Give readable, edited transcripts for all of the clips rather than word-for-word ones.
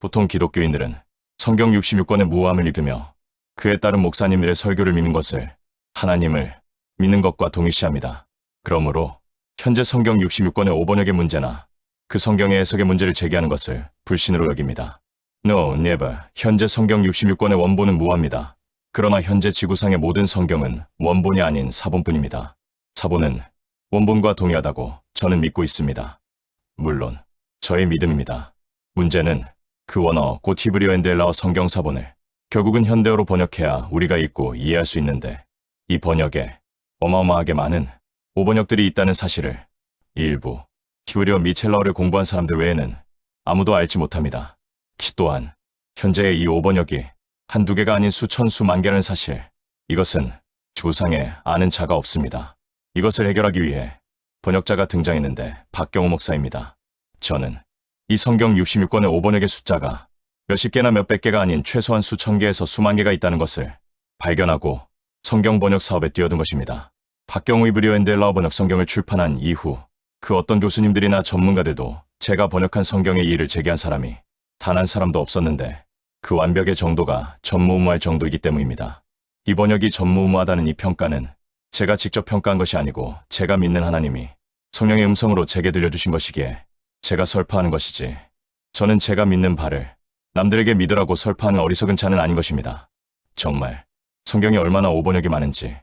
보통 기독교인들은 성경 66권의 무오함을 믿으며 그에 따른 목사님들의 설교를 믿는 것을 하나님을 믿는 것과 동일시합니다. 그러므로 현재 성경 66권의 5번역의 문제나 그 성경의 해석의 문제를 제기하는 것을 불신으로 여깁니다. No, never. 현재 성경 66권의 원본은 무오합니다. 그러나 현재 지구상의 모든 성경은 원본이 아닌 사본뿐입니다. 사본은 원본과 동의하다고 저는 믿고 있습니다. 물론 저의 믿음입니다. 문제는 그 원어 곧 히브리어 앤델라어 성경 사본을 결국은 현대어로 번역해야 우리가 읽고 이해할 수 있는데 이 번역에 어마어마하게 많은 오번역들이 있다는 사실을 일부 히브리어 미첼라어를 공부한 사람들 외에는 아무도 알지 못합니다. 또한 현재의 이 오번역이 한두 개가 아닌 수천 수만 개라는 사실, 이것은 지구상에 아는 자가 없습니다. 이것을 해결하기 위해 번역자가 등장했는데 박경호 목사입니다. 저는 이 성경 66권의 오번역의 숫자가 몇십 개나 몇백 개가 아닌 최소한 수천 개에서 수만 개가 있다는 것을 발견하고 성경 번역 사업에 뛰어든 것입니다. 박경호 히브리어 앤델라어 번역 성경을 출판한 이후 그 어떤 교수님들이나 전문가들도 제가 번역한 성경의 이의를 제기한 사람이 단 한 사람도 없었는데 그 완벽의 정도가 전무후무할 정도이기 때문입니다. 이 번역이 전무후무하다는 이 평가는 제가 직접 평가한 것이 아니고 제가 믿는 하나님이 성령의 음성으로 제게 들려주신 것이기에 제가 설파하는 것이지, 저는 제가 믿는 바를 남들에게 믿으라고 설파하는 어리석은 자는 아닌 것입니다. 정말 성경에 얼마나 오번역이 많은지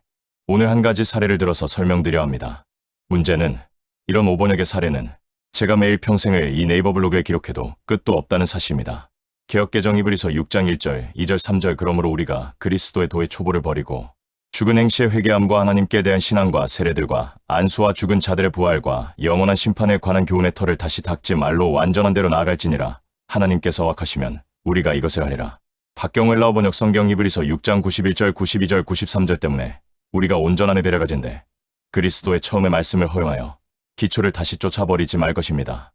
오늘 한 가지 사례를 들어서 설명드려 합니다. 문제는 이런 오번역의 사례는 제가 매일 평생을 이 네이버 블로그에 기록해도 끝도 없다는 사실입니다. 개역개정 히브리서 6장 1절, 2절, 3절. 그러므로 우리가 그리스도의 도의 초보를 버리고 죽은 행시의 회개함과 하나님께 대한 신앙과 세례들과 안수와 죽은 자들의 부활과 영원한 심판에 관한 교훈의 털을 다시 닦지 말로 완전한 대로 나아갈지니라. 하나님께서 허락하시면 우리가 이것을 하리라. 박경호 헬라어 번역 성경 히브리서 6장 91절, 92절, 93절 때문에 우리가 온전한 배를 가진데 그리스도의 처음의 말씀을 허용하여 기초를 다시 쫓아버리지 말 것입니다.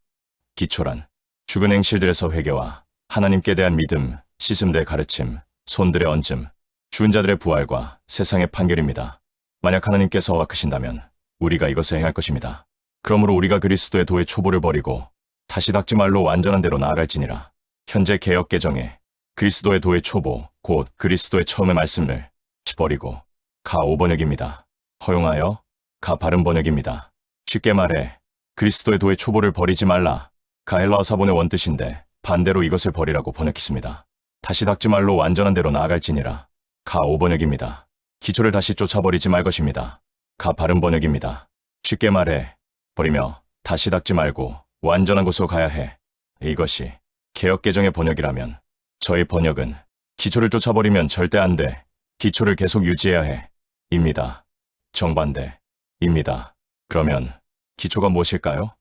기초란 죽은 행실들에서 회개와 하나님께 대한 믿음, 씻음들의 가르침, 손들의 얹음, 죽은 자들의 부활과 세상의 판결입니다. 만약 하나님께서 허락하신다면 우리가 이것을 행할 것입니다. 그러므로 우리가 그리스도의 도의 초보를 버리고 다시 닦지 말로 완전한 대로 나아갈지니라. 현재 개역 개정에 그리스도의 도의 초보, 곧 그리스도의 처음의 말씀을 버리고 가 5번역입니다. 허용하여 가 바른 번역입니다. 쉽게 말해 그리스도의 도의 초보를 버리지 말라. 가 헬라어 사본의 원뜻인데 반대로 이것을 버리라고 번역했습니다. 다시 닦지 말로 완전한 대로 나아갈지니라. 가 5번역입니다. 기초를 다시 쫓아버리지 말 것입니다. 가 바른 번역입니다. 쉽게 말해 버리며 다시 닦지 말고 완전한 곳으로 가야 해. 이것이 개역개정의 번역이라면 저의 번역은 기초를 쫓아버리면 절대 안 돼. 기초를 계속 유지해야 해. 입니다. 정반대입니다. 그러면 기초가 무엇일까요?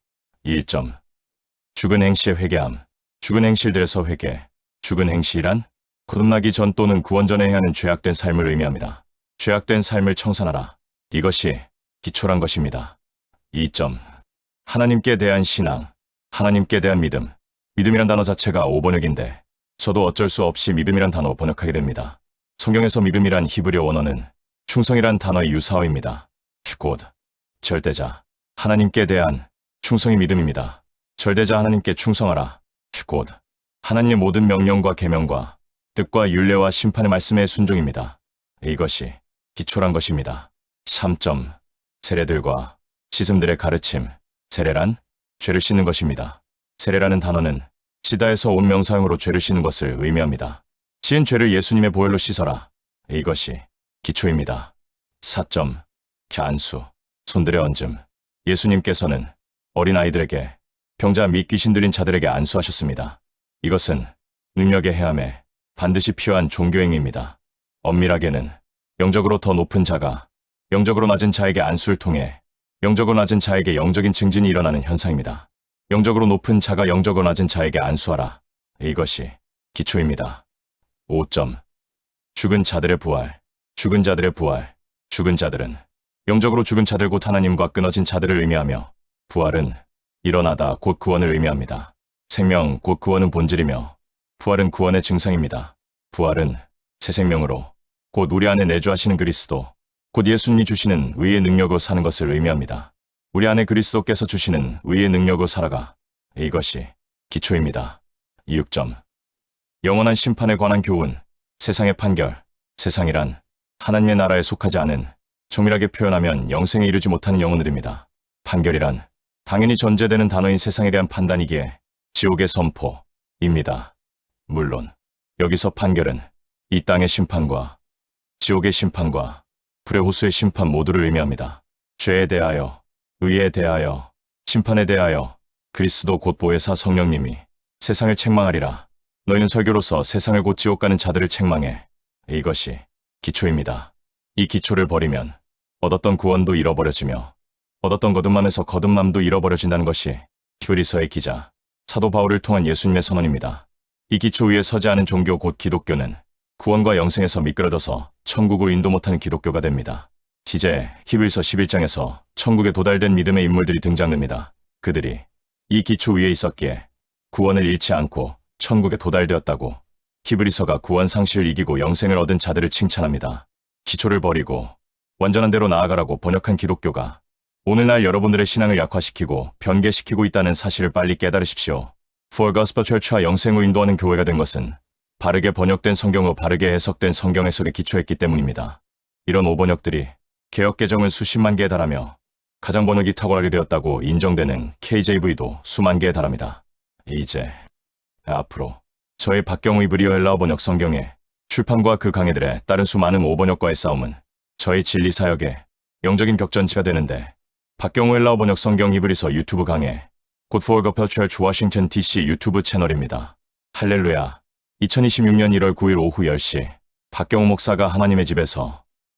1점. 죽은 행시의 회개함. 죽은 행실들에서 회개. 죽은 행실이란 거듭나기 전 또는 구원 전에 해야 하는 죄악된 삶을 의미합니다. 죄악된 삶을 청산하라. 이것이 기초란 것입니다. 2점. 하나님께 대한 신앙. 하나님께 대한 믿음. 믿음이란 단어 자체가 5번역인데 저도 어쩔 수 없이 믿음이란 단어 번역하게 됩니다. 성경에서 믿음이란 히브리어 원어는 충성이란 단어의 유사어입니다. 곧 절대자. 하나님께 대한 충성이 믿음입니다. 절대자 하나님께 충성하라. 곧 하나님의 모든 명령과 계명과 뜻과 율례와 심판의 말씀에 순종입니다. 이것이 기초란 것입니다. 3점. 세례들과 씻음들의 가르침. 세례란 죄를 씻는 것입니다. 세례라는 단어는 시다에서 온 명사형으로 죄를 씻는 것을 의미합니다. 지은 죄를 예수님의 보혈로 씻어라. 이것이 기초입니다. 4점. 안수. 손들의 얹음. 예수님께서는 어린아이들에게 병자 및 귀신 들린 자들에게 안수하셨습니다. 이것은 능력의 헤함에 반드시 필요한 종교행위입니다. 엄밀하게는 영적으로 더 높은 자가 영적으로 낮은 자에게 안수를 통해 영적으로 낮은 자에게 영적인 증진이 일어나는 현상입니다. 영적으로 높은 자가 영적으로 낮은 자에게 안수하라. 이것이 기초입니다. 5점. 죽은 자들의 부활. 죽은 자들의 부활. 죽은 자들은 영적으로 죽은 자들 곧 하나님과 끊어진 자들을 의미하며 부활은 일어나다 곧 구원을 의미합니다. 생명 곧 구원은 본질이며 부활은 구원의 증상입니다. 부활은 새 생명으로 곧 우리 안에 내주하시는 그리스도 곧 예수님이 주시는 의의 능력으로 사는 것을 의미합니다. 우리 안에 그리스도께서 주시는 의의 능력으로 살아가. 이것이 기초입니다. 6점. 영원한 심판에 관한 교훈, 세상의 판결. 세상이란 하나님의 나라에 속하지 않은, 정밀하게 표현하면 영생에 이르지 못하는 영혼들입니다. 판결이란 당연히 전제되는 단어인 세상에 대한 판단이기에 지옥의 선포입니다. 물론 여기서 판결은 이 땅의 심판과 지옥의 심판과 불의 호수의 심판 모두를 의미합니다. 죄에 대하여, 의에 대하여, 심판에 대하여 그리스도 곧 보혜사 성령님이 세상을 책망하리라. 너희는 설교로서 세상을 곧 지옥 가는 자들을 책망해. 이것이 기초입니다. 이 기초를 버리면 얻었던 구원도 잃어버려지며 얻었던 거듭남에서 거듭남도 잃어버려진다는 것이 히브리서의 기자 사도 바울을 통한 예수님의 선언입니다. 이 기초 위에 서지 않은 종교 곧 기독교는 구원과 영생에서 미끄러져서 천국으로 인도 못하는 기독교가 됩니다. 이제 히브리서 11장에서 천국에 도달된 믿음의 인물들이 등장됩니다. 그들이 이 기초 위에 있었기에 구원을 잃지 않고 천국에 도달되었다고 히브리서가 구원 상실을 이기고 영생을 얻은 자들을 칭찬합니다. 기초를 버리고 완전한 대로 나아가라고 번역한 기독교가 오늘날 여러분들의 신앙을 약화시키고 변개시키고 있다는 사실을 빨리 깨달으십시오. For Gospel Church와 영생 후 인도하는 교회가 된 것은 바르게 번역된 성경 후 바르게 해석된 성경 해석에 기초했기 때문입니다. 이런 오번역들이 개역 개정은 수십만 개에 달하며 가장 번역이 탁월하게 되었다고 인정되는 KJV도 수만 개에 달합니다. 이제 앞으로 저의 박경우 이브리어 헬라어 번역 성경의 출판과 그 강해들에 따른 수많은 오번역과의 싸움은 저의 진리 사역의 영적인 격전지가 되는데, 박경우 헬라어 번역 성경 히브리서 유튜브 강해 곧 For Gospel Church 워싱턴 DC 유튜브 채널입니다. 할렐루야. 2026년 1월 9일 오후 10시 박경우 목사가 하나님의 집에서